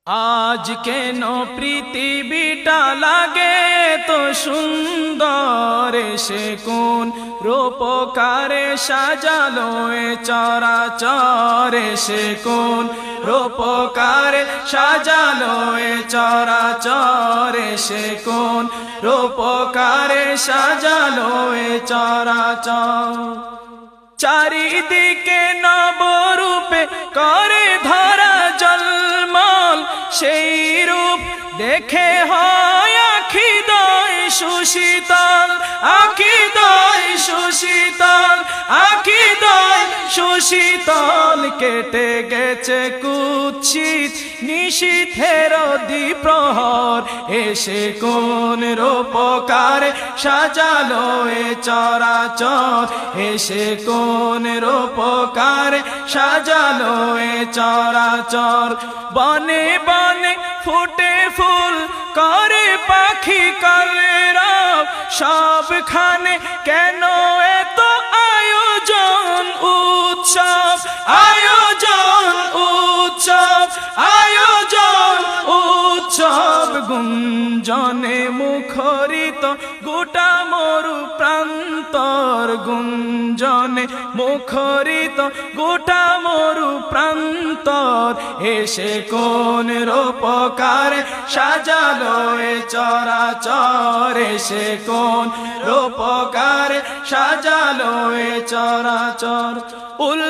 আজ কেন পৃথিবীটা লাগে তো সুন্দর, সে কোন রূপকারে সাজালো এ চরাচর, সে কোন রূপকারে সাজালো এ চরাচর, সে কোন রূপকারে সাজালো এ চরাচর। চারিদিকে নবরূপে করে ধরা জলমল, সেই রূপ দেখে হয় আখি দয় সুশীতল, আখি দয় সুশীতল, আখি দয় সুশীতল। কেটে গেছে কুৎসিত নিশীথের দ্বিপ্রহর, এসে কোন রূপকারে সাজালো এ চরাচর, এসে কোন রূপকারে সাজালো এ চরাচর। বনে বনে ফুটে ফুল করে পাখি কলরব, সবখানে কেন এত আয়োজন উৎসব, আয়োজন উৎসব, আয়োজন উৎসব। গুঞ্জনে মুখরিত গোটা মরু প্রান্তর, গুঞ্জনে মুখরিত গোটা মরু প্রান্তর, এসে কোন রূপকারে সাজালো এ চরাচর, এসে কোন রূপকারে সাজালো এ চরাচর।